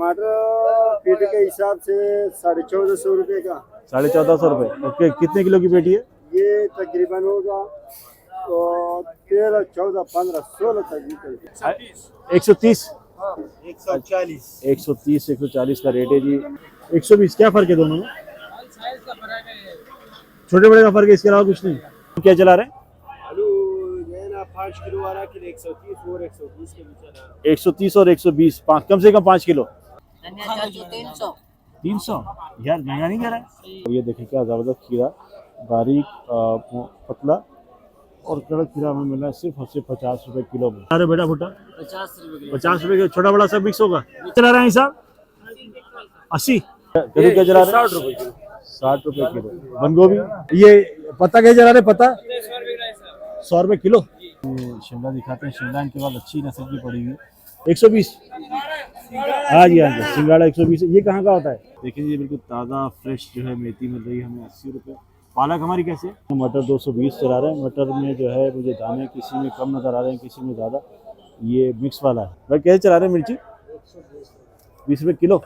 टमाटर पेटी के हिसाब से 1450 रुपये का। 1450 रुपये। ओके, कितने किलो की पेटी है? ये तकरीबन होगा तो 13, 14, 15, 16 तक निकल। 130, 140, 130, 140 का रेट है जी। 120, क्या फर्क है दोनों में? छोटे बड़े का फर्क है, इसके अलावा कुछ नहीं। क्या चला रहे हैं? आलू जो है ना 5 किलो वाला किलो 130 और 120 के बीच है। 130 और 120, कम से कम 5 किलो। 300 यार, महंगा नहीं कह रहा है। ये देखिए क्या जबरदस्त खीरा, बारीक पतला और कड़क खीरा हमें मिला है सिर्फ और सिर्फ 50 रुपए किलो में। अरे बेटा भुट्टा 50 रुपए, छोटा बड़ा सब मिक्स होगा। चला रहे हैं साहब 80। कद्दू क्या चला रहे हैं? 60 रुपए किलो। 60 रुपए किलो। बंद गोभी, ये पत्ता क्या चला रहे? पत्ता 100 रुपए किलो। शिमला दिखाते हैं, शिमला इनके बाद अच्छी नस्ल की पड़ी हुई 120। हाँ जी, हाँ जी, सिंगाड़ा 120। ये कहाँ का होता है? देखिए ये बिल्कुल ताज़ा फ्रेश जो है मेथी मिल रही है हमें 80 रुपये। पालक हमारी कैसे? मटर 220 चला रहे हैं। मटर में जो है मुझे दाने किसी में कम नज़र आ रहे हैं, किसी में ज़्यादा। ये मिक्स वाला है। भाई कैसे चला रहे हैं मिर्ची? 20 रुपये किलो।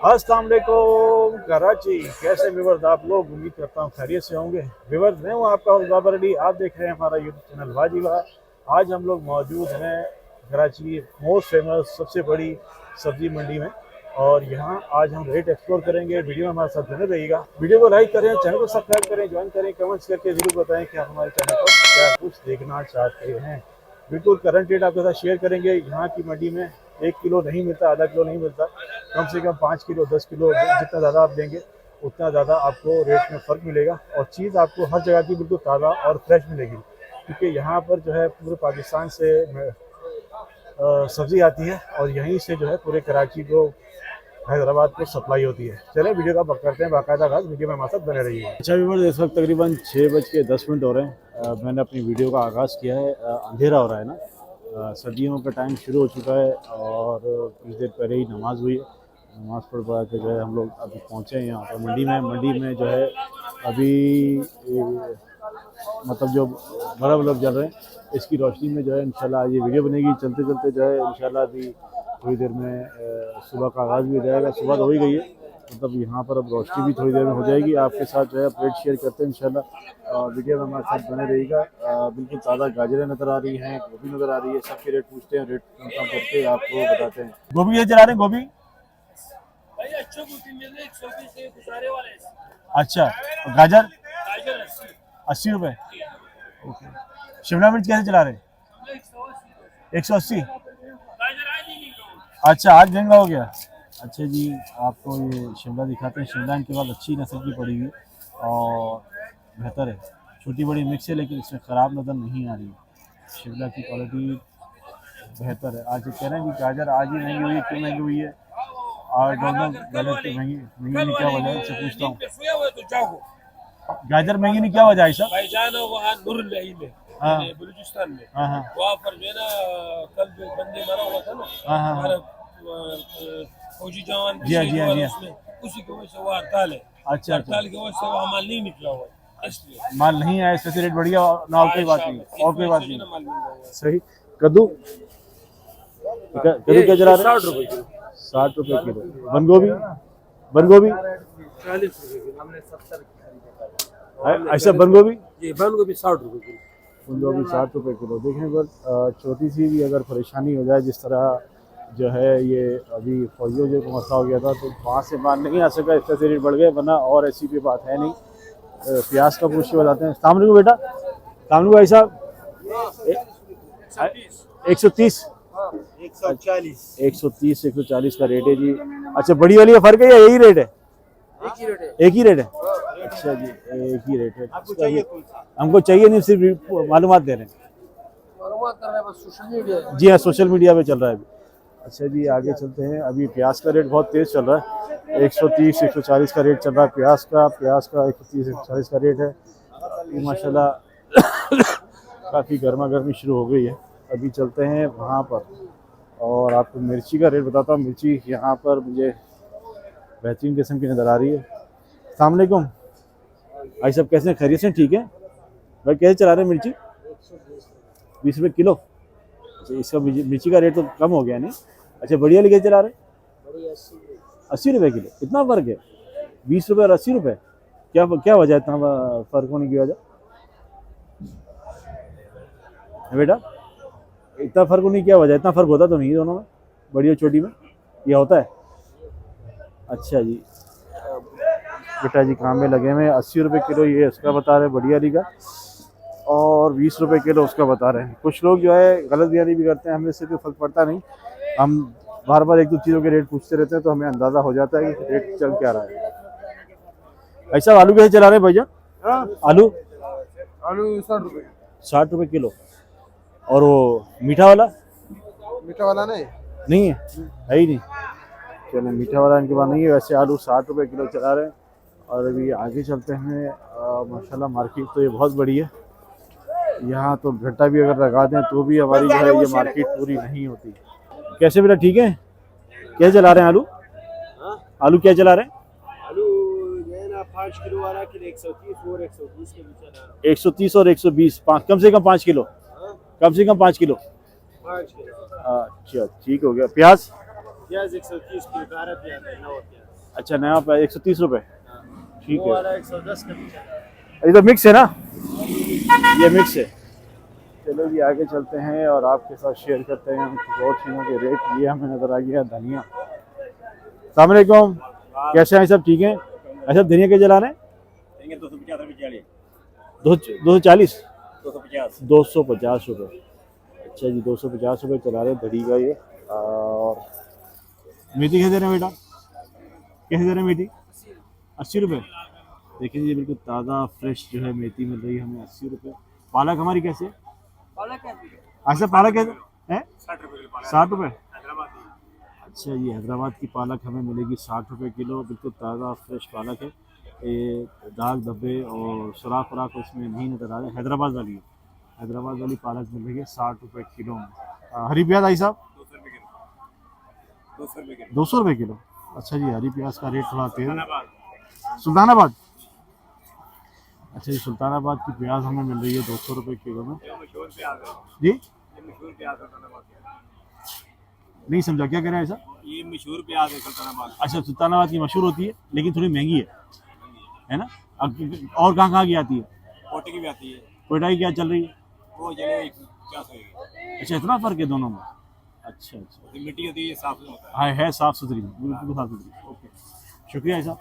अस्सलाम वालेकुम कराची, कैसे व्यूअर्स आप लोग? उम्मीद करता हूँ खैरियत से होंगे। व्यूअर्स मैं हूँ आपका बाबर अली, आप देख रहे हैं हमारा यूट्यूब चैनल वाजीवा। आज हम लोग मौजूद हैं कराची की मोस्ट फेमस सबसे बड़ी सब्जी मंडी में, और यहाँ आज हम रेट एक्सप्लोर करेंगे। वीडियो में हमारे साथ बने रहिएगा। वीडियो को लाइक करें, चैनल को सब्सक्राइब करें, ज्वाइन करें, कमेंट्स करके जरूर बताएं कि आप हमारे चैनल पर क्या कुछ देखना चाहते हैं। बिल्कुल करंट रेट आपके साथ शेयर करेंगे। यहाँ की मंडी में 1 किलो नहीं मिलता, आधा किलो नहीं मिलता, कम से कम 5 किलो 10 किलो, जितना ज़्यादा आप लेंगे उतना ज़्यादा आपको रेट में फ़र्क मिलेगा, और चीज़ आपको हर जगह की बिल्कुल ताज़ा और फ्रेश मिलेगी, क्योंकि यहाँ पर जो है पूरे पाकिस्तान से सब्ज़ी आती है और यहीं से जो है पूरे कराची को, हैदराबाद को सप्लाई होती है। चले वीडियो का करते हैं बाकायदा आगाज़। वीडियो में हमारे साथ बने रहिए। अच्छा व्यूअर्स, इस वक्त तकरीबन 6:10 हो रहे हैं। मैंने अपनी वीडियो का आगाज़ किया है। अंधेरा हो रहा है ना, सर्दियों का टाइम शुरू हो चुका है और कुछ देर पहले ही नमाज़ हुई है। नमाज़ पढ़ के जो है हम लोग अभी पहुँचे हैं यहाँ पर मंडी में जो है अभी मतलब जो बल्ब जल रहे हैं, इसकी रोशनी में जो है इंशाल्लाह आज ये वीडियो बनेगी। चलते चलते जो है इंशाल्लाह अभी थोड़ी देर में सुबह का आगाज़ भी हो जाएगा। सुबह तो हो ही गई है, मतलब यहाँ पर अब रोशनी भी थोड़ी देर में हो जाएगी। आपके साथ जो है अपडेट शेयर करते हैं इंशाल्लाह। वीडियो में हमारे साथ बने रहिएगा। बिल्कुल ताज़ा गाजरें नज़र आ रही हैं, गोभी नज़र आ रही है। सबके रेट पूछते हैं, रेट कंफर्म करके आपको बताते हैं। गोभी ये चला रहे हैं? गोभी अच्छा, गाजर 80 रुपये। ओके, शिमला मिर्च कैसे चला रहे हैं? 180। अच्छा, आज महंगा हो गया। अच्छा जी, आपको ये शिमला दिखाते हैं। शिमला इनके बाद अच्छी नस्ल की पड़ी हुई और बेहतर है, छोटी बड़ी मिक्स है, लेकिन इसमें ख़राब नज़र नहीं आ रही। शिमला की क्वालिटी बेहतर है। आज कह रहे हैं कि गाजर आज ही महंगी हुई है। क्यों महंगी हुई है? और गलत महंगी नहीं क्या वजह है, इससे पूछता हूँ। गाजर महंगी नहीं क्या वजह है सर? भाईजान वहाँ नूरुल बलूचिस्तान में, वहाँ पर जो है ना कल जो बंदे मरा हुआ था ना, हमारा फौजी जवान, जी उसी की वजह से वो हड़ताल है। अच्छा, हड़ताल की वजह से वहाँ माल नहीं निकला हुआ, इसलिए माल नहीं आया। इससे रेट बढ़िया ना, और कोई बात नहीं, और कोई बात नहीं। सही। कद्दू क्या चला रहे हैं? 60 रुपये किलो। 60 रुपये किलो। बंद गोभी 40 रुपये किलो। हमने 70 ऐसा बंद गोभी? जी, बंद गोभी 60 रुपये किलो। बंद गोभी 60 रुपये किलो। देखें बस छोटी सी भी अगर परेशानी हो जाए, जिस तरह जो है ये अभी फौजियों जो मसला हो गया था, तो वहाँ से माल नहीं आ सका, इससे से रेट बढ़ गए, वरना और ऐसी भी बात है नहीं। प्याज का पूछ के बताते हैं। सामने को बेटा, सामने को भाई साहब 130, 140, 130, 140 का रेट है जी। अच्छा, बड़ी वाली का फर्क है या यही रेट है? एक ही रेट है। अच्छा जी, एक ही रेट है। हमको चाहिए नहीं, सिर्फ मालूमात दे रहे हैं। जी हाँ, सोशल मीडिया पे चल रहा है अभी। अच्छा जी, आगे चलते हैं। अभी प्याज का रेट बहुत तेज़ चल रहा है। 130, 140 का रेट चल रहा है प्याज का 130, 140 का रेट है। माशाल्लाह काफ़ी गर्मा गर्मी शुरू हो गई है। अभी चलते हैं वहाँ पर और आपको मिर्ची का रेट बताता हूँ। मिर्ची यहाँ पर मुझे बेहतरीन किस्म की नज़र आ रही है। अस्सलाम वालेकुम भाई साहब, कैसे हैं? खैरियत से? ठीक है भाई। कैसे चला रहे हैं मिर्ची? 20 रुपये किलो। अच्छा, इसका मिर्ची का रेट तो कम हो गया नहीं? अच्छा, बढ़िया लेके चला रहे हैं? 80 रुपए किलो, इतना फर्क है? 20 रुपए और 80 रुपए, क्या क्या वजह है इतना फर्क होने की वजह है बेटा? इतना फर्क होने की क्या वजह है? इतना फर्क होता तो नहीं दोनों में, बड़ी और छोटी में ये होता है? अच्छा जी, बेटा जी काम में लगे हुए। 80 रुपए किलो ये इसका बता रहे हैं बढ़िया वाली का, और 20 रुपए किलो उसका बता रहे हैं। कुछ लोग जो है गलत बयानी भी करते हैं, हमें इससे कोई फर्क पड़ता नहीं। हम बार बार एक दो चीज़ों के रेट पूछते रहते हैं तो हमें अंदाज़ा हो जाता है कि रेट चल क्या रहा है। ऐसा आलू कैसे चला रहे हैं भैया? आलू आलू 60 रुपये। 60 रुपए किलो। और वो मीठा वाला? मीठा वाला नहीं है ही नहीं। चलो मीठा वाला इनके पास नहीं है। वैसे आलू 60 रुपए किलो चला रहे हैं। और अभी आगे चलते हैं। माशाल्लाह मार्केट तो ये बहुत बड़ी है, यहाँ तो घंटा भी अगर लगा दें तो भी हमारी जो है ये मार्केट पूरी नहीं होती। कैसे बेटा ठीक है? क्या चला रहे हैं आलू? आलू क्या चला रहे हैं? आलू जो है ना 5 किलो वाला किलो 130 और 120 के बीच चला रहा है। 130 और 120, कम से कम 5 किलो, कम से कम 5 किलो। 5 किलो। अच्छा ठीक हो गया। प्याज? प्याज 130 की 12 प्याज है, नया प्याज। अच्छा नया प्याज 130 रुपए, ठीक वो है। वाला 110 का बीच चला रहा है। ये तो मिक्स है ना, ये मिक्स है। चलो जी आगे चलते हैं और आपके साथ शेयर करते हैं कुछ और चीज़ों के रेट। ये हमें नज़र आ गया धनिया। अस्सलाम वालेकुम, कैसे हैं सब? ठीक है। अच्छा धनिया क्या चला रहे हैं? 240 250 रुपये। अच्छा जी 250 रुपये चला रहे हैं धड़ी का ये। और मेथी कैसे दे रहे हैं बेटा? कैसे दे रहे हैं मेथी? 80 रुपये। देखिए जी बिल्कुल ताज़ा फ्रेश जो है मेथी मिल रही है हमें 80 रुपये। पालक हमारी कैसे? अच्छा पालक कैसे है? 60 रुपये। अच्छा जी हैदराबाद की पालक हमें मिलेगी 60 रुपये किलो। बिल्कुल ताज़ा फ्रेश पालक है। ये दाग धब्बे और सुराख वराख उसमें नहीं नजर आ रहे। हैदराबाद वाली है, हैदराबाद वाली पालक मिल रही है 60 रुपये किलो में। हरी प्याज आई साहब 200 रुपये किलो। अच्छा जी हरी प्याज का रेट थोड़ा तेज है। सुल्तानाबाद? अच्छा जी सुल्तानाबाद की प्याज हमें मिल रही है 200 रुपये किलो में जी। नहीं समझा, क्या कह रहे हैं ऐसा? ये मशहूर प्याज है सुल्तानाबाद। अच्छा सुल्तानाबाद की मशहूर होती है लेकिन थोड़ी महंगी है ना? अब और कहाँ की आती है? कोटे की भी आती है। कोयटा की क्या चल रही है? वो जले 50 है। अच्छा इतना फर्क है दोनों में? अच्छा अच्छा मिट्टी होती है साफ होता है। है साफ़ सुथरी, बिल्कुल साफ़ सुथरी। ओके शुक्रिया साहब।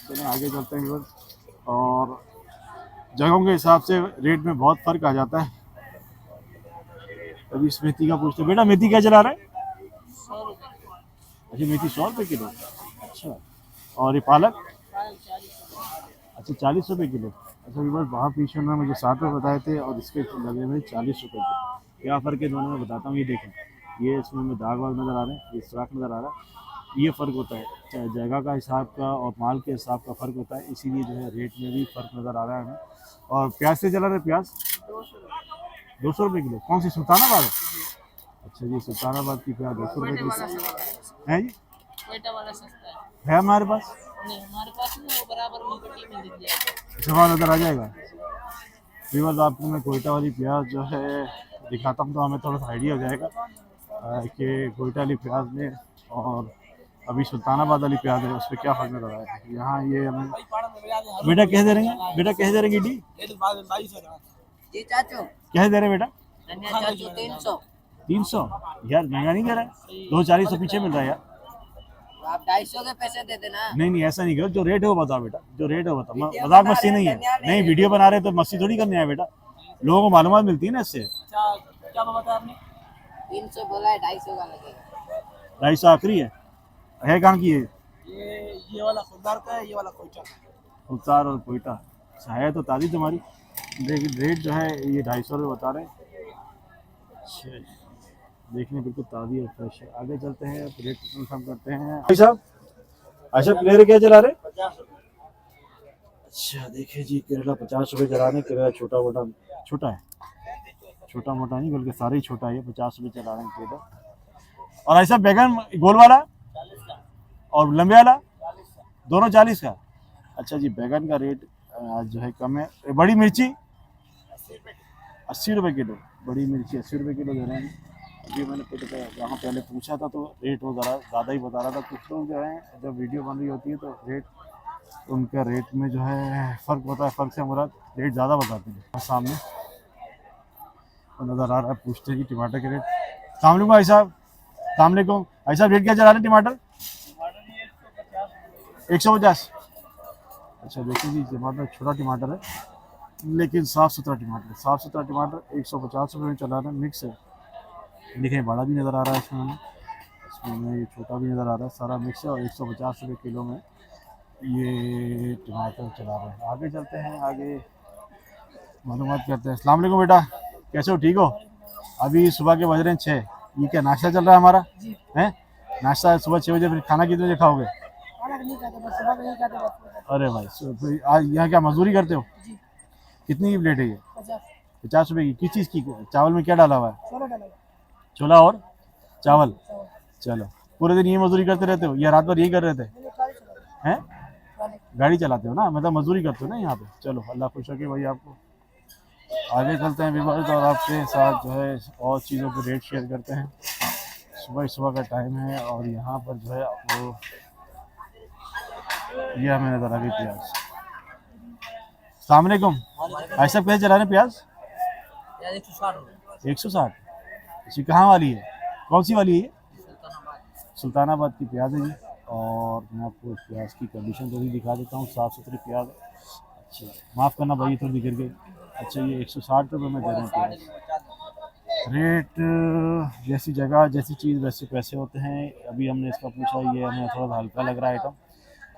चलिए आगे चलते हैं बस। और जगहों के हिसाब से रेट में बहुत फ़र्क आ जाता है। अभी इस मेथी का पूछते बेटा, मेथी क्या चला रहा है? 100 रुपये। अच्छा मेथी 100 रुपये किलो। अच्छा और ये पालक? अच्छा 40 रुपये किलो। अच्छा अभी बस वहाँ पीछे उन्होंने मुझे 60 रुपये बताए थे और इसके लगे हुए 40 रुपये किलो। क्या फ़र्क है दोनों में बताता हूँ। ये देखें, ये इसमें में दाग वाग नज़र आ रहे हैं, ये सुराख नज़र आ रहा है। ये फ़र्क होता है, चाहे जगह का हिसाब का और माल के हिसाब का फ़र्क होता है, इसीलिए जो है रेट में भी फ़र्क नज़र आ रहा है हमें। और प्याज से चला रहे प्याज 200 रुपये किलो। कौन सी सुल्तानाबाद है? अच्छा जी सुल्तानाबाद की प्याज 200 रुपये किलो है जी। कोयटा वाला सस्ता है हमारे पास? नहीं, हमारे पास नहीं, वो बराबर उनकी में दिख जाएगा। जमा नज़र आ जाएगा। व्यूअर्स आपको मैं कोयटा वाली प्याज जो है दिखाता हूँ तो हमें थोड़ा सा आइडिया हो जाएगा कि कोयटा वाली प्याज में और अभी सुल्तानाबाद वाली प्याज है उस पर क्या फ़र्क नज़र आया है। यहाँ ये हमें बेटा कैसे दे रहे हैं? बेटा कैसे दे रहे हैं गिड्डी? जी चाचू, कैसे दे रहे हैं बेटा? धनिया चाचू 300। 300 यार महंगा नहीं दे रहा है? 240 से पीछे मिल रहा है यार। आप 250 के पैसे दे देना। नहीं ऐसा नहीं करो, जो रेट है वो बताओ बेटा, जो रेट है वो बताओ। मजाक मस्ती नहीं है। नहीं वीडियो बना रहे तो मस्ती थोड़ी करनी है बेटा, लोगों को मालूमात मिलती है ना इससे। क्या बताया आपने? 300 बोला है, 250 का लगेगा। 250 आखिरी है कहाँ की है? ये वाला खुलदार का है, ये वाला कोयटा। खुलदार और कोयटा। अच्छा है तो ताज़ी तुम्हारी। लेकिन रेट जो है ये 250 रुपये बता रहे हैं। अच्छा देखने बिल्कुल ताज़ी और फ्रेश है। आगे चलते हैं रेट कंफर्म करते हैं भाई साहब। अच्छा करेला क्या चला रहे? 50 रुपये। अच्छा देखिए जी करेला 50 रुपये चला रहे हैं। करेला छोटा मोटा छोटा है, छोटा मोटा नहीं बल्कि सारे ही छोटा है। 50 रुपये चला रहे हैं करेला। और ऐसा बैगन गोल वाला और लंबे वाला दोनों 40 का। अच्छा जी बैगन का रेट आज जो है कम है। बड़ी मिर्ची 80 रुपये किलो। बड़ी मिर्ची 80 रुपये किलो दे रहे हैं। अभी मैंने वहाँ पहले पूछा था तो रेट वो ज़्यादा ही बता रहा था। कुछ लोग जो है जब वीडियो बन रही होती है तो उनका रेट में जो है फ़र्क होता है, फ़र्क से हमारा रेट ज़्यादा बताते हैं। और सामने तो नज़र आ रहा है, पूछते हैं कि टमाटर के रेट। सलाम भाई साहब, सलामकुम भाई साहब, रेट क्या चला रहे हैं टमाटर? 150। अच्छा देखिए जी, टमाटर छोटा टमाटर है लेकिन साफ़ सुथरा टमाटर, 150 रुपये में चला रहा है, मिक्स है। देखिए बड़ा भी नज़र आ रहा है इसमें ये छोटा भी नज़र आ रहा है, सारा मिक्स है। और 150 रुपये किलो में ये टमाटर चला रहे हैं। आगे चलते हैं, आगे मालूमात करते हैं। अस्सलाम वालेकुम बेटा, कैसे हो? ठीक हो? अभी सुबह के बज रहे हैं 6। ये क्या नाश्ता चल रहा है हमारा? है नाश्ता सुबह 6 बजे, फिर खाना कितने बजे खाओगे? अरे भाई फिर आज यहाँ क्या मजदूरी करते हो? कितनी की प्लेट है ये? 50 रुपये की। किस चीज़ की? चावल में क्या डाला हुआ है? छोला और चावल। चलो, पूरे दिन ये मजदूरी करते रहते हो या रात भर यही कर रहे थे? हैं गाड़ी चलाते हो ना, मतलब मजदूरी करते हो ना यहाँ पे। चलो अल्लाह खुश रखे भाई आपको। आगे चलते हैं विवर्स और आपके साथ जो है और चीज़ों के रेट शेयर करते हैं। सुबह का टाइम है और यहाँ पर जो है वो ये हमें नज़र आ गई प्याज। अस्सलाम वालेकुम, ऐसा कैसे चला रहे हैं प्याज? 160। इसी कहाँ वाली है, कौन सी वाली है? सुल्तानाबाद की प्याज है जी। और मैं आपको प्याज की कंडीशन तो भी दिखा देता हूँ, साफ़ सुथरी प्याज। अच्छा माफ़ करना भाई, थोड़ी गिर गई। अच्छा ये 160 रुपये में दे रहे हैं प्याज। रेट जैसी जगह जैसी चीज़ वैसे पैसे होते हैं। अभी हमने इसका पूछा, ये हमें थोड़ा हल्का लग रहा है आइटम।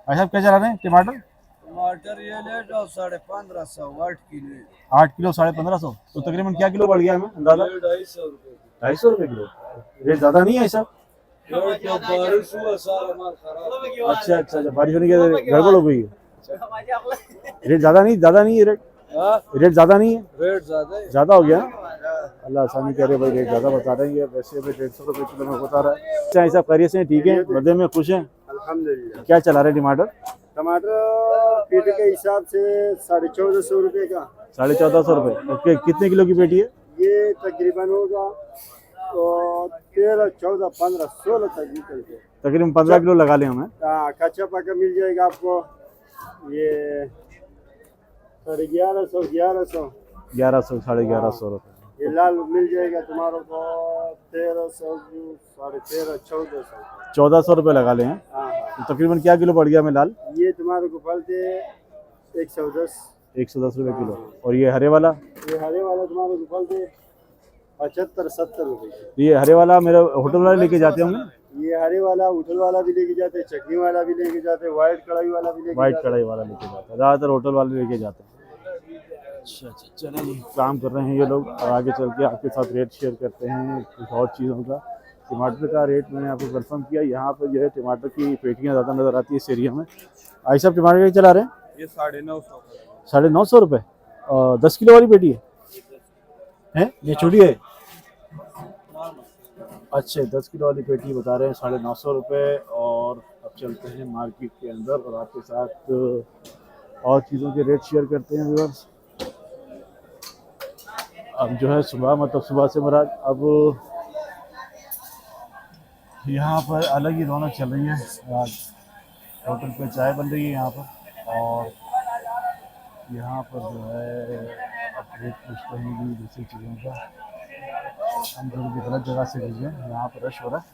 भाई साहब क्या चला रहे हैं टमाटर? टमाटर ये ले जाओ 1550, 8 किलो। 8 किलो 1550, तो तकरीबन क्या किलो बढ़ गया हमें अंदाजा? 250 रुपये। 250 रुपये किलो। रेट ज़्यादा नहीं है ऐसा? बारिश हुआ सारा माल खराब। अच्छा, बारिश होने की गड़बड़ हो गई है। रेट ज़्यादा नहीं है रेट? रेट ज़्यादा नहीं है? रेट ज़्यादा हो गया। अल्लाह आसानी करे भाई, रेट ज़्यादा बता रहे हैं। वैसे भी 150 रुपये किलो में बता रहा है। अच्छा ऐसा खैरियत से ठीक है, मज़े में खुश हैं? अल्हम्दुलिल्लाह। क्या चला रहे टमाटर? टमाटर पेटी के हिसाब से 1450 रुपये का। 1450 रुपये। ओके, कितने किलो की पेटी है? ये तकरीबन होगा तो 13, 14, 15, 16 तक निकलते। तकरीबन 15 किलो लगा लें हमें। कच्चा पका मिल जाएगा आपको ये 1150, 1100, 1100, 1150 रुपये। ये लाल मिल जाएगा तुम्हारे को 1300, 1350, 1400। 1400 रुपये लगा लें। हाँ तो तकरीबन क्या किलो पड़ गया हमें लाल? ये तुम्हारे को फलते 110 रुपये किलो। और ये हरे वाला? ये हरे वाला तुम्हारे को फलते 75, 70 रुपये। तो ये हरे वाला मेरे होटल वाले लेके जाते होंगे? ये हरे वाला होटल वाला भी लेके जाते, चटनी वाला भी लेके जाते, व्हाइट कढ़ाई वाला भी लेके वाइट जाते। कढ़ाई वाला लेके जाता है, ज़्यादातर होटल वाले लेके जाते हैं। अच्छा चलिए जी, काम कर रहे हैं ये लोग। और आगे चल के आपके साथ रेट शेयर करते हैं कुछ और चीज़ों का। टमाटर का रेट मैंने आपको कंफर्म किया। यहाँ पर जो है टमाटर की पेटियाँ ज़्यादा नज़र आती है इस एरिया में। आई साहब टमाटर क्या चला रहे हैं? ये 950। 950 रुपये। और 10 किलो वाली पेटी है ये छोटी है? अच्छा 10 किलो वाली पेटी बता रहे हैं 950 रुपये। और अब चलते हैं मार्केट के अंदर और आपके साथ और चीज़ों के रेट शेयर करते हैं व्यूअर्स। अब जो है सुबह से मुराद अब यहाँ पर अलग ही रौनक चल रही है। आज होटल पे चाय बन रही है यहाँ पर। और यहाँ पर जो है अब रेट पूछते हैं कि दूसरी चीज़ों का। हम थोड़ी की गलत जगह से गए हैं, यहाँ पर रश हो रहा है।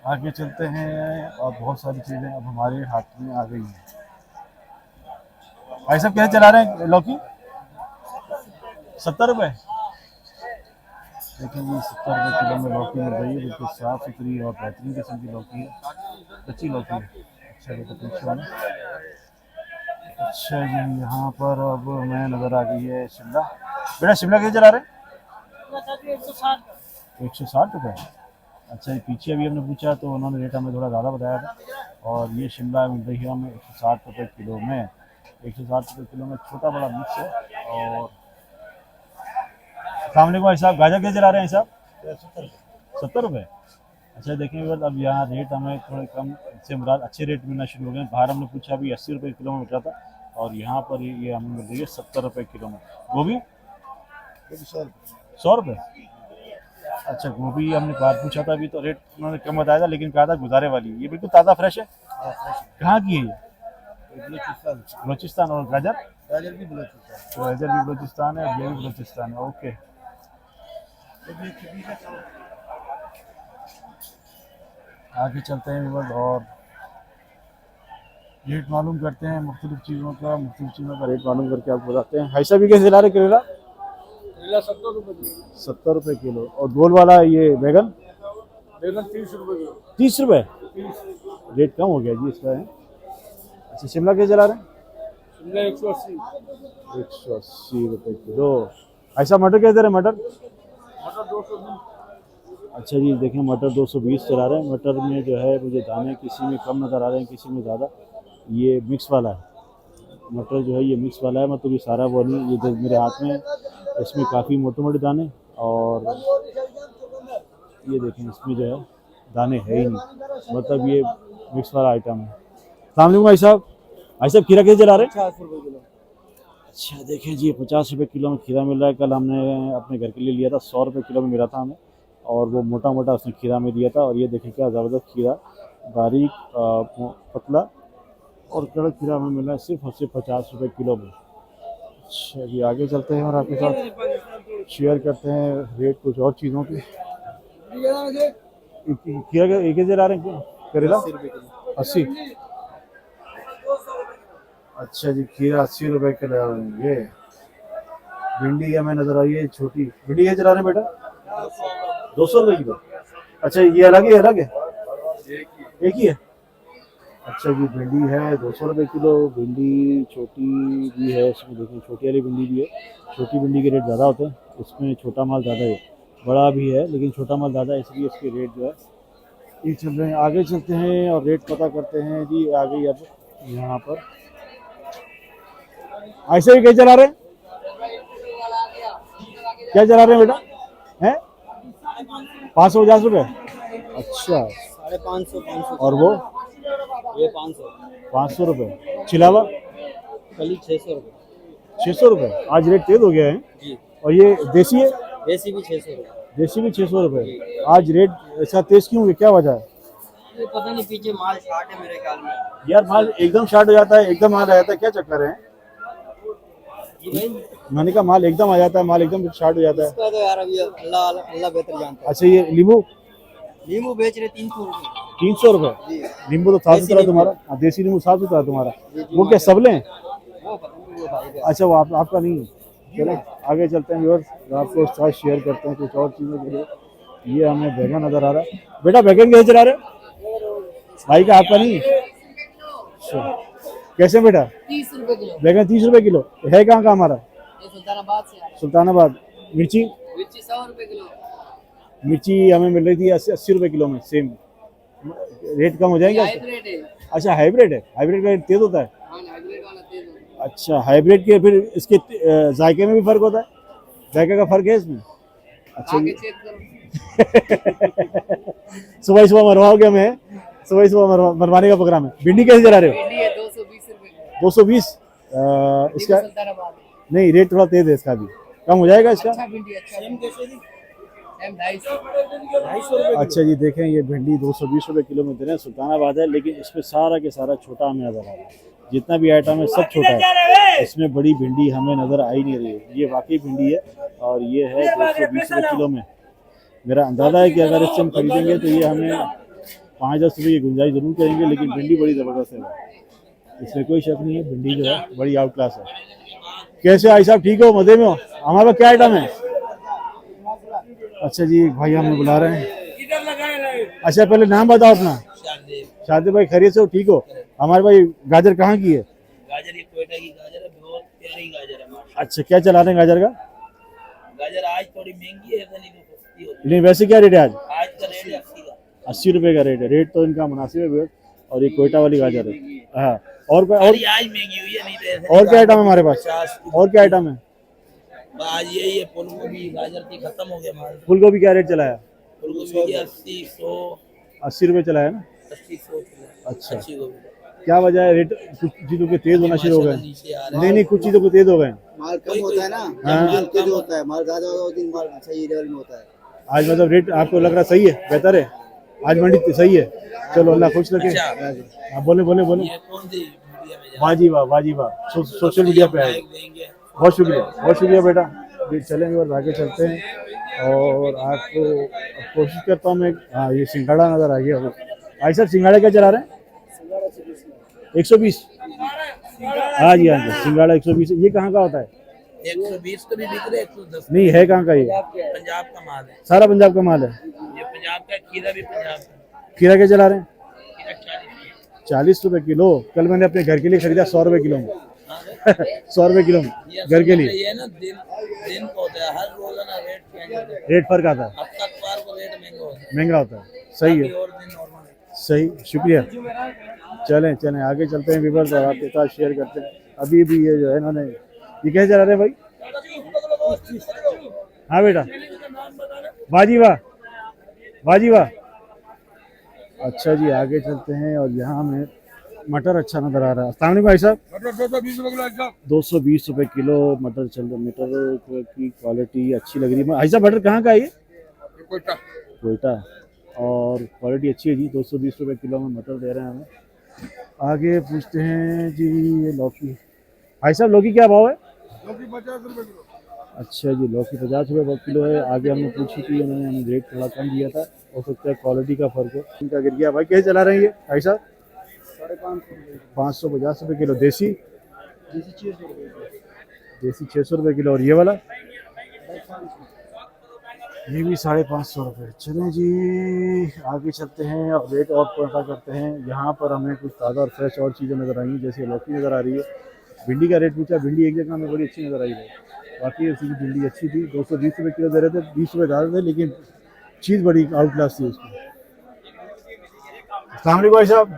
आगे चलते हैं और बहुत सारी चीज़ें अब हमारे हाथ में आ गई हैं। भाई साहब कैसे चला रहे हैं लौकी? 70 रुपये। देखिए जी 70 रुपये किलो में लौकी मिल रही है, बिल्कुल साफ़ सुथरी और बेहतरीन किस्म की लौकी है, कच्ची लौकी है। अच्छा देखो पीछे में। अच्छा जी यहाँ पर अब मैं नज़र आ गई है शिमला। बेटा शिमला कैसे चला रहे हैं? 160 रुपये। अच्छा ये पीछे अभी हमने पूछा तो उन्होंने रेट हमें थोड़ा ज़्यादा बताया था। और ये शिमला मिल रही है हमें 160 रुपये किलो में। 160 रुपये किलो में छोटा बड़ा मिक्स है। और सामने को साहब गाजर कैसे चला रहे हैं साहब? 70 रुपये। अच्छा देखेंगे अब यहाँ रेट हमें थोड़े कम से मुराद अच्छे रेट मिलना शुरू हो गए। बाहर हमने पूछा अभी 80 रुपये किलो में मिल रहा था और यहाँ पर ये हमें मिल रही है 70 रुपये किलो में। गोभी 100 रुपये। अच्छा, गोभी हमने बात पूछा था अभी तो रेट उन्होंने कम बताया था, लेकिन कहा था गुजारे वाली। ये बिल्कुल ताज़ा फ्रेश है। कहाँ की है ये? बलूचिस्तान। और गाजर? गाजर भी बलूचिस्तान है और ये भी बलूचिस्तान है। ओके, आगे चलते हैं और रेट मालूम करते हैं मुख्तलिफ चीज़ों का रेट मालूम करके आपको बताते हैं। भाई साहब, ये कैसे ला रहे करेला? 70 रुपये किलो। और गोल वाला ये बैगन? 30 रुपये। 30 रुपये। रेट कम हो गया जी इसका है। अच्छा, शिमला कैसे चला रहे हैं? 180 रुपये किलो। ऐसा मटर कैसे दे रहे हैं? मटर 220। अच्छा जी, देखें मटर 220 चला रहे हैं। मटर में जो है मुझे दाने किसी में कम नज़र आ रहे हैं, किसी में ज़्यादा। ये मिक्स वाला है मटर जो है, ये मिक्स वाला है, मतलब ये सारा वो नहीं। ये मेरे हाथ में इसमें काफ़ी मोटे मोटे दाने, और ये देखें इसमें जो है दाने है ही नहीं, मतलब ये मिक्स वाला आइटम है। सलाम भाई साहब। भाई साहब, खीरा कैसे चला रहे हैं? 50 रुपये किलो। अच्छा, देखें जी, 50 रुपये किलो में खीरा मिल रहा है। कल हमने अपने घर के लिए लिया था, 100 रुपये किलो में मिला था हमें, और वो मोटा मोटा उसने खीरा में दिया था। और ये देखें क्या ज़बरदस्त खीरा, बारीक पतला और कड़क खीरा हमें मिला है सिर्फ और सिर्फ 50 रुपये किलो में। अच्छा जी, आगे चलते हैं और आपके साथ शेयर करते हैं रेट कुछ और चीज़ों के। खीरा का एक ही ला रहे हैं करेला? 80। अच्छा जी, खीरा 80 रुपये के ला रहे हैं। ये भिंडी हमें नजर आई है, छोटी भिंडी है चला रहे हैं बेटा? 200 रुपये किलो। अच्छा, ये अलग है? अलग है, एक ही है। अच्छा जी, भिंडी है 200 रुपये किलो। भिंडी छोटी भी है, इसमें देखिए छोटी वाली भिंडी भी है। छोटी भिंडी के रेट ज़्यादा होते हैं, इसमें छोटा माल ज़्यादा है। बड़ा भी है लेकिन छोटा माल ज़्यादा है, इसलिए इसके रेट जो है ये चल रहे हैं। आगे चलते हैं और रेट पता करते हैं जी। आगे अब यहाँ पर ऐसे ही क्या चला रहे हैं? क्या चला रहे हैं बेटा? हैं 550 रुपये। अच्छा, 550। और वो ये 500। 500 रुपये। चिलावा? कली 600 रुपये। 600 रुपये। आज रेट तेज हो गया है जी। और ये देसी है? देसी भी 600 रुपये। देसी भी 600 रुपये। आज रेट ऐसा तेज क्यों है, क्या वजह है? ये पता नहीं, पीछे माल शार्ट है मेरे ख्याल में। यार माल एकदम शार्ट हो जाता है, एकदम माल आ जाता है, क्या चक्कर है? मैंने कहा माल एकदम आ जाता है, माल एकदम शार्ट हो जाता है। इसका तो यार अभी अल्लाह अल्लाह बेहतर जानता है। अच्छा, ये नींबू बेच रहे 300 रुपये। 300 रुपये। नींबू तो साफ सुथरा तुम्हारा? हाँ, देसी नींबू साफ सुथरा तुम्हारा। वो क्या सबले हैं? अच्छा, वो आपका नहीं है। चलो आगे चलते हैं व्यूअर्स, आपको साथ शेयर करते हैं कुछ और चीज़ों के लिए। ये हमें बैगन नजर आ रहा है। बेटा, बैगन कैसे चला रहे भाई का? आपका नहीं है? अच्छा, कैसे बेटा? 30 रुपए किलो। बैगन 30 रुपये किलो है। कहाँ का हमारा? ये सुल्तानाबाद से है। सुल्तानाबाद। मिर्ची? मिर्ची 100 रुपए किलो। मिर्ची हमें मिल रही थी 80 रुपये किलो में। सेम रेट कम हो जाएंगे? हाइब्रिड है। अच्छा, हाइब्रिड है। हाइब्रिड का रेट तेज होता है? हाँ, हाइब्रिड वाला तेज है। अच्छा, हाइब्रिड के फिर इसके जायके में भी फर्क होता है? जायके का फर्क है इसमें? अच्छा आके जी। चेक करो। सुबह सुबह मरवाओगे हमें? सुबह सुबह मरवाने का प्रोग्राम है। भिंडी कैसे चला रहे हो? भिंडी है 220 रुपए। 220। इसका सुल्तानाबाद नहीं, रेट थोड़ा तेज है इसका भी। कम हो जाएगा इसका? अच्छा भिंडी अच्छा। सेम कैसे दी? सेम 250 अच्छा जी, देखें ये भिंडी 220 रुपये किलो में दे रहे हैं। सुल्तानाबाद है लेकिन इसमें सारा के सारा छोटा हमें नजर आ रहा है। जितना भी आइटम है सब छोटा है, इसमें बड़ी भिंडी हमें नजर आ ही नहीं रही है। ये वाकई भिंडी है और ये है 220 रुपये किलो में। मेरा अंदाजा है कि अगर इससे हम खरीदेंगे तो ये हमें 5-10 रुपये की गुंजाइश जरूर करेंगे, लेकिन भिंडी बड़ी ज़बरदस्त है, इसमें कोई शक नहीं है। भिंडी जो है बड़ी आउट क्लास है। कैसे भाई साहब, ठीक हो? मज़े में हो? हमारे पास क्या आइटम है? अच्छा जी, भाई हमें बुला रहे हैं। अच्छा, पहले नाम बताओ अपना। शादी भाई, खैरियत से हो? ठीक हो? हमारे भाई गाजर कहाँ की है? गाजर ये कोयटा की गाजर है, बहुत प्यारी गाजर है। अच्छा, क्या चला रहे हैं गाजर का? गाजर आज थोड़ी महंगी है, नहीं तो सस्ती होती नहीं, वैसे क्या रेट है आज? है। आज का रेट है 80 का। 80 रुपये का रेट है। रेट तो इनका मुनासिब है भैया। और ये कोयटा वाली गाजर है। हाँ, और अरे आज महंगी हुई है, नहीं तो ऐसे और क्या आइटम है हमारे पास? 50 और क्या आइटम है? आज यही है। फूल गोभी गाजर की खत्म हो गया माल। फूल गोभी क्या रेट चला है? फूल गोभी 80 100 80 रुपये चला है ना? 80 100। अच्छा। अच्छी गोभी क्या वजह है? रेट कुछ चीजों के तेज होना शुरू हो गए? नीचे आ रहा नहीं नहीं, कुछ चीजों के तेज हो गए। माल कम होता है ना, हाँ। तेज होता है, माल ज्यादा होता है, दिन माल सही लेवल में होता है। आज मतलब रेट आपको लग रहा सही है, बेहतर है? आज मंडी सही है? चलो अल्लाह खुश रखे। हाँ बोले बोले बोले। ये कौन सी मीडिया में जा वाजी वाह, वाजी वाह, सोशल मीडिया पे आए। देंगे? बहुत शुक्रिया बेटा। फिर चलेंगे और आगे चलते हैं और आपको कोशिश करता हूँ मैं। हाँ ये सिंघाड़ा नज़र आ गया। भाई साहब सिंघाड़ा क्या चला रहे हैं? 120। हाँ जी हाँ जी, सिंघाड़ा 120। ये कहाँ का होता है? 120 का भी बिक रहे, 110 नहीं है कहाँ का? ये पंजाब का माल है। सारा पंजाब का माल है। ये पंजाब का, खीरा भी पंजाब का। खीरा क्या चला रहे हैं? खीरा 40 40 रुपए किलो। कल मैंने अपने घर के लिए खरीदा 100 रुपए किलो में। 100 रुपए किलो में घर के लिए। ये ना दिन को होता है, हर रोजाना रेट चेंज होता है। रेट फर्क आता है, हफ्ता इतवार को रेट महंगा होता है, महंगा होता है। सही है, और दिन नॉर्मल है। सही, शुक्रिया। चलें चलें आगे चलते हैं व्यूअर्स और आपके साथ शेयर करते हैं। अभी भी ये जो है इन्होंने, ये कैसे चला रहे हैं भाई? हाँ बेटा, वाजी वाह, वाजी वाह। अच्छा जी आगे चलते हैं और यहाँ हमें मटर अच्छा नजर आ रहा है। अस्सलाम वालेकुम भाई साहब। 220 रुपए किलो मटर चल रहा है। मटर की क्वालिटी अच्छी लग रही है भाई साहब। मटर कहाँ का है ये? कोयटा। और क्वालिटी अच्छी है जी। 220 रुपए किलो में मटर दे रहे हैं हमें। आगे पूछते हैं जी ये लौकी। भाई साहब लौकी क्या भाव है? लौकी 50 रुपए किलो। अच्छा जी लौकी 50 रुपये किलो है। आगे हमने पूछी थी, उन्होंने हमें रेट थोड़ा कम दिया था, हो सकता है क्वालिटी का फर्क हो। इनका गिर गया। भाई कैसे चला रहे हैं ये भाई साहब? 550 रुपये किलो। देसी? देसी 600 रुपये किलो। और ये वाला? ये भी 550 रुपये। चलें जी आगे चलते हैं और रेट और पता करते हैं। यहाँ पर हमें कुछ ताज़ा और फ्रेश और चीज़ें नज़र आई हैं, जैसे लौकी नज़र आ रही है। भिंडी का रेट पूछा, भिंडी एक जगह हमें बड़ी अच्छी नज़र आई है। बाकी उसकी भिंडी अच्छी थी। 220 रुपये किलो दे रहे थे, 20 रुपये ज़्यादा थे, लेकिन चीज़ बड़ी आउट क्लास थी उसकी। अस्सलाम भाई साहब,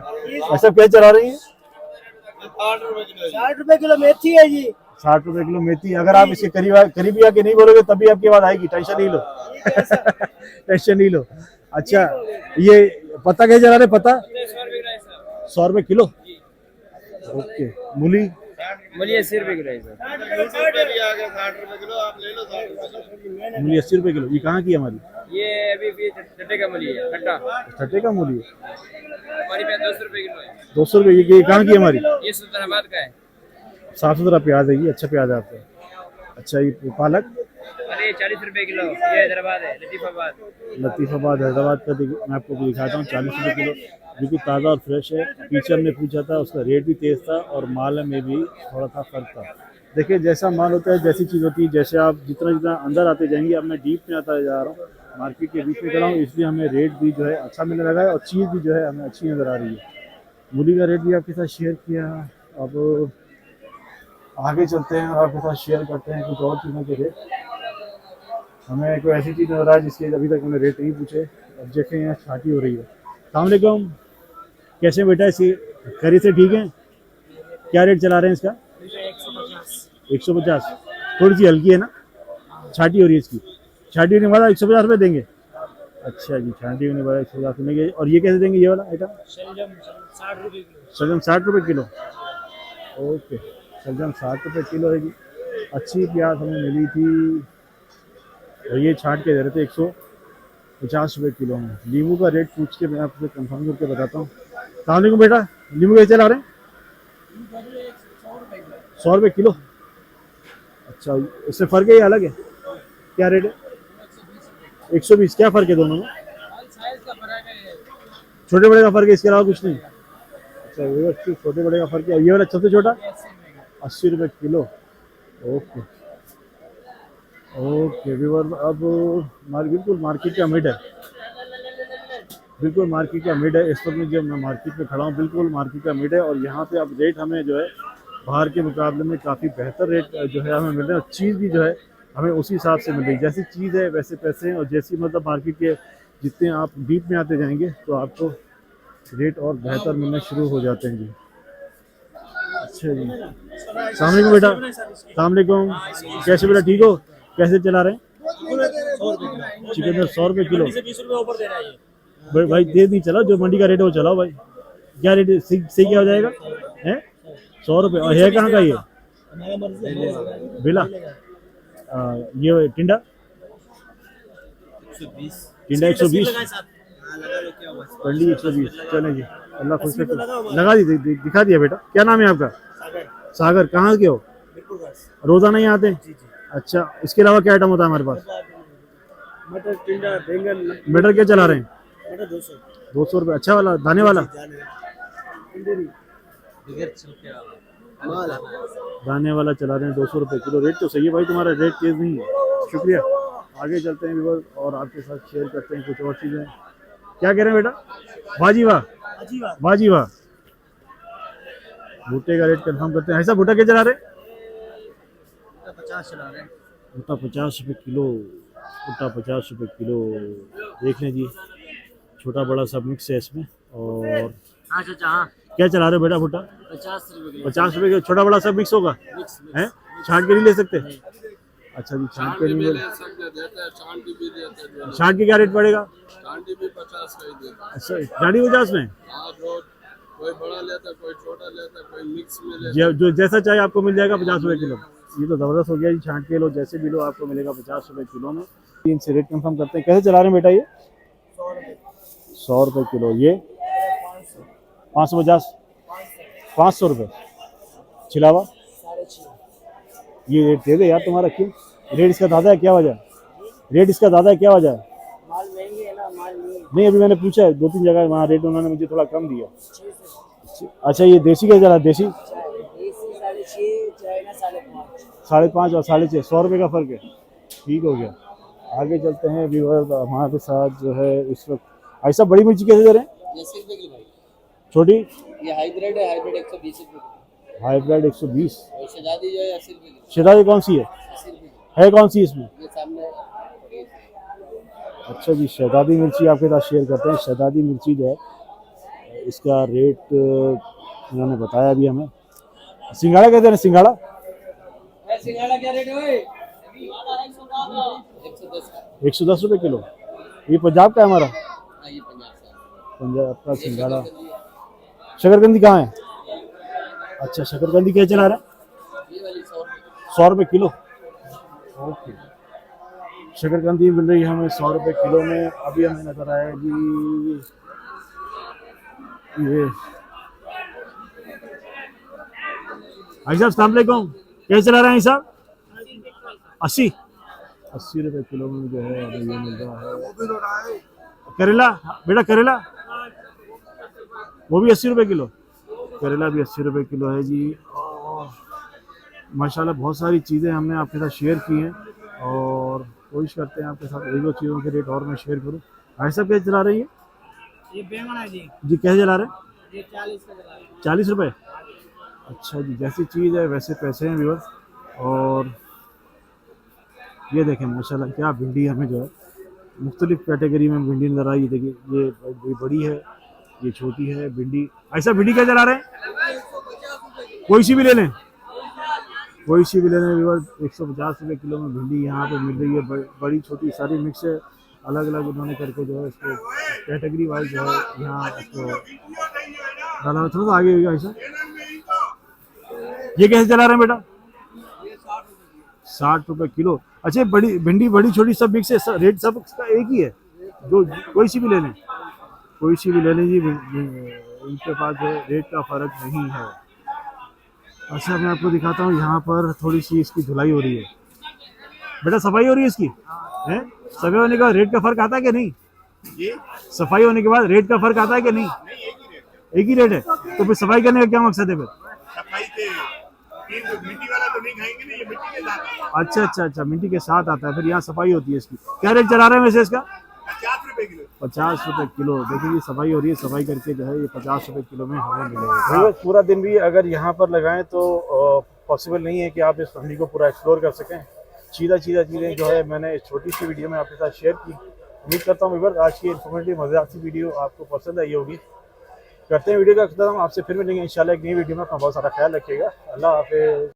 ऐसा क्या चला रही हैं? 60 रुपए किलो मेथी है जी। 60 रुपए किलो मेथी। अगर आप इसके करीबी आके नहीं बोलोगे तभी आपकी बात आएगी। टेंशन नहीं लो टेंशन नहीं लो। अच्छा ये पत्ता कैसे चला रहे? पत्ता 100 रुपए किलो। ओके। मूली? मूली 80 रुपए किलो है सर। मूली 80 रुपए किलो। ये कहाँ की है हमारी? ये अभी टट्टे का मूली है, टट्टा। छठे का मूली है। हमारी पे 200 रुपए किलो है। 200 रुपए। ये कहाँ की है हमारी? ये सुल्तानाबाद का है। साफ सुथरा प्याज है ये, अच्छा प्याज है आपका। अच्छा ये पालक? अरे 40 रुपए किलो। ये हैदराबाद है, लतीफाबाद। लतीफाबाद हैदराबाद का मैं आपको दिखाता हूँ। 40 रुपए किलो, बिल्कुल ताज़ा और फ्रेश है। पीछे हमने पूछा था, उसका रेट भी तेज़ था और माल में भी थोड़ा सा फर्क था। देखिए जैसा माल होता है, जैसी चीज़ होती है, जैसे आप जितना अंदर आते जाएंगे, अब मैं डीप में आता जा रहा हूँ, मार्केट के बीच में खड़ा हूँ, इसलिए हमें रेट भी जो है अच्छा मिलने लगा है और चीज़ भी जो है हमें अच्छी नज़र आ रही है। मूली का रेट भी आपके साथ शेयर किया। अब आगे चलते हैं और आपके साथ शेयर करते हैं कुछ और चीज़ों के रेट। हमें कोई ऐसी चीज़ नजर आ जिसके अभी तक हमने रेट नहीं पूछे। अब देखें यहाँ छाटी हो रही है। अस्सलाम वालेकुम, कैसे बेटा? इसी खरीद से ठीक है? क्या रेट चला रहे हैं इसका? 150। थोड़ी सी हल्की है ना, छाटी हो रही है इसकी। छाटी होने वाला 150 रुपये देंगे। अच्छा जी छाटी होने वाला 150 देंगे। और ये कैसे देंगे ये वाला आइटम? शलजम 60 रुपये किलो। ओके, शलजम 60 रुपये किलो है जी। अच्छी प्याज हमें मिली थी और ये छाट के दे रहे थे 150 रुपये किलो में। नींबू का रेट पूछ के मैं आपसे कंफर्म करके बताता हूँ। अस्सलाम वालेकुम बेटा, नींबू कैसे चला रहे हैं? 100 रुपये किलो। अच्छा इससे फ़र्क है, ये अलग है? क्या रेट है? 120। क्या फ़र्क है दोनों में? छोटे बड़े का फ़र्क है, इसके अलावा कुछ नहीं। अच्छा ये छोटे बड़े का फ़र्क है। ये वाला सबसे छोटा 80 रुपये किलो। ओके ओके व्यूअर, अब बिल्कुल मार्केट का मिड है, बिल्कुल मार्केट का मिड है। इस वक्त जब मैं मार्केट में खड़ा हूँ, बिल्कुल मार्केट का मिड है और यहाँ पे अब रेट हमें जो है बाहर के मुकाबले में काफ़ी बेहतर रेट जो है हमें मिल रहा है और चीज़ भी जो है हमें उसी हिसाब से मिल रही है। जैसी चीज़ है वैसे पैसे हैं और जैसी मतलब मार्केट के जितने आप डीप में आते जाएंगे तो आपको रेट और बेहतर मिलने शुरू हो जाते हैं जी। अच्छा जी, अस्सलाम वालेकुम बेटा। अस्सलाम वालेकुम, कैसे बेटा ठीक हो? कैसे चला रहे हैं? चिकन 100 रुपये किलो। 20 रुपये ऊपर दे रहा है भाई। तेज नहीं चला, जो मंडी का रेट है वो चलाओ भाई। क्या रेट सही क्या हो जाएगा है? 100 रुपये। और है कहाँ का ये बेला? ये टिंडा? टिंडा 120, पंडी 120। चले जी, अल्लाह खुश रखे। लगा दी, दिखा दिया बेटा। क्या नाम है आपका? सागर। कहाँ के हो? रोजाना ही आते हैं? अच्छा, इसके अलावा क्या आइटम होता है हमारे पास? मटर, टिंडा, बैंगन। मटर क्या चला रहे हैं? मटर 200। 200 रुपये। अच्छा वाला दाने वाला? दाने वाला चला रहे हैं 200 रुपये किलो। रेट तो सही है भाई तुम्हारा, रेट तेज नहीं है। शुक्रिया। आगे चलते हैं व्यूअर्स और आपके साथ शेयर करते हैं कुछ और चीज़ें। क्या कह रहे हैं बेटा? बाजी वाह, बाजी वाह। भुट्टे का रेट कंफर्म करते हैं। ऐसा भुट्टा क्या चला रहे? 50 चला रहे हैं। भुट्टा 50 रुपये किलो। भुट्टा 50 रुपये किलो। देख लें जी, छोटा बड़ा सब मिक्स है इसमें। और हाँ चाचा, हाँ क्या चला रहे हो बेटा भुट्टा? 50 रुपये 50 रुपये का छोटा बड़ा सब मिक्स होगा हैं? छांट के नहीं ले सकते? अच्छा जी, छांट के नहीं ले। छांट के क्या रेट पड़ेगा? अच्छा, गाड़ी 50 में? कोई बड़ा लेता, कोई छोटा लेता, कोई मिक्स में लेता। जो जैसा चाहे आपको मिल जाएगा 50 रुपये किलो। ये तो ज़बरदस्त हो गया जी। छांट के लो, जैसे भी लो आपको मिलेगा 50 रुपये किलो में। इनसे रेट कंफर्म करते हैं। कैसे चला रहे हैं बेटा ये? 100 रुपये किलो। ये 550, 500 रुपये। छिलावा ये रेट दे दे यार तुम्हारा। क्यों रेट इसका ज़्यादा है? क्या वजह? रेट इसका ज़्यादा है, क्या वजह है? माल महंगे है ना, माल नहीं, अभी मैंने पूछा है 2-3 जगह, वहाँ रेट उन्होंने मुझे थोड़ा कम दिया। अच्छा, ये देसी का जरा देसी 6.5, चाइना 5.5। 5.5 और 6.5, 100 रुपये का फ़र्क है। ठीक हो गया। आगे चलते हैं व्यूअर्स हमारे साथ जो है इस वक्त। ऐसा बड़ी मिर्ची कैसे दे रहे हैं? ये 80 रुपये किलो भाई। छोटी ये हाइब्रिड है, हाइब्रिड 120 रुपये किलो। हाइब्रिड 120। और शहजादी जो है 80 रुपये किलो। शहजादी कौन सी है? 80 रुपये किलो। है कौन सी इसमें? ये सामने। अच्छा जी, शहजादी मिर्ची आपके साथ शेयर करते हैं। शहजादी मिर्ची जो है इसका रेट इन्होंने बताया अभी हमें। सिंघाड़ा कहते हैं? सिंघाड़ा सिंघाड़ा क्या रेट है? 110 रुपये किलो। ये पंजाब का है हमारा? ये 50। पंजाब का सिंघाड़ा। शकरकंदी कहाँ है? अच्छा, शकरकंदी क्या चला रहा है? ये वाली 100 रुपये किलो। ओके, शकरकंदी मिल रही है हमें 100 रुपये किलो में। अभी हमें नजर आया जी ये। भाई साहब अस्सलाम वालेकुम, क्या चला रहे हैं साहब? 80 रुपये किलो में जो है हमें ये मिल रहा है। करेला बेटा, करेला वो भी 80 रुपये किलो। करेला भी 80 रुपये किलो है जी। और माशाल्लाह बहुत सारी चीज़ें हमने आपके साथ शेयर की हैं और कोशिश करते हैं आपके साथ एक दो चीज़ों के रेट और मैं शेयर करूँ। भाई साहब क्या चला रही है? ये बैंगन है जी। जी कैसे चला रहे हैं? ये 40 का चला रहे हैं। 40 रुपये। अच्छा जी, जैसी चीज़ है वैसे पैसे हैं व्यूअर्स। और ये देखें माशाल्लाह क्या भिंडी हमें जो है मुख्तलिफ कैटेगरी में भिंडी नजर आई। देखिए ये बड़ी है, ये छोटी है भिंडी। ऐसा भिंडी क्या चला रहे हैं? कोई सी भी ले लें, कोई सी भी ले लें व्यूअर्स। 150 रुपये किलो में भिंडी यहाँ पे मिल रही है। बड़ी छोटी सारी मिक्स है, अलग अलग उन्होंने करके जो है इसको कैटेगरी वाइज जो है यहाँ इसको डाला। थोड़ा आगे होगा ऐसा। ये कैसे चला रहे हैं बेटा? 60 रुपये किलो। अच्छा, बड़ी भिंडी बड़ी छोटी सब मिक्स है, रेट सब इसका एक ही है? जो कोई सी भी ले लें, कोई सी भी ले लें जी, इनके पास जो रेट का फ़र्क नहीं है। अच्छा, मैं आपको दिखाता हूँ यहाँ पर थोड़ी सी इसकी धुलाई हो रही है। बेटा सफाई हो रही है इसकी है? सफाई होने के बाद रेट का फ़र्क आता है कि नहीं? सफाई होने के बाद रेट का फ़र्क आता है कि नहीं? एक ही रेट है। तो फिर सफाई करने का क्या मकसद है फिर? मिट्टी वाला तो नहीं खाएंगे ना, ये मिट्टी के साथ। अच्छा, मिट्टी के साथ आता है, फिर यहाँ सफाई होती है इसकी। क्या रेट चला रहे हैं वैसे इसका? 50 रुपए किलो। 50 रुपये किलो। देखिए सफाई हो रही है, सफाई करके जो है ये 50 रुपये किलो में हमें मिलेगा। पूरा दिन भी अगर यहाँ पर लगाएं तो पॉसिबल नहीं है कि आप इस मंडी को पूरा एक्सप्लोर कर सकें। सीधा चीज़ें जो है मैंने इस छोटी सी वीडियो में आपके साथ शेयर की। उम्मीद करता हूँ व्यूअर्स आज की इन्फॉर्मेटिव मज़ेदार सी वीडियो आपको पसंद आई होगी। करते हैं वीडियो का अख्ताम, आपसे फिर मिलेंगे इंशाल्लाह एक नई वीडियो में। अपना बहुत सारा ख्याल रखिएगा। अल्लाह हाफ़िज़।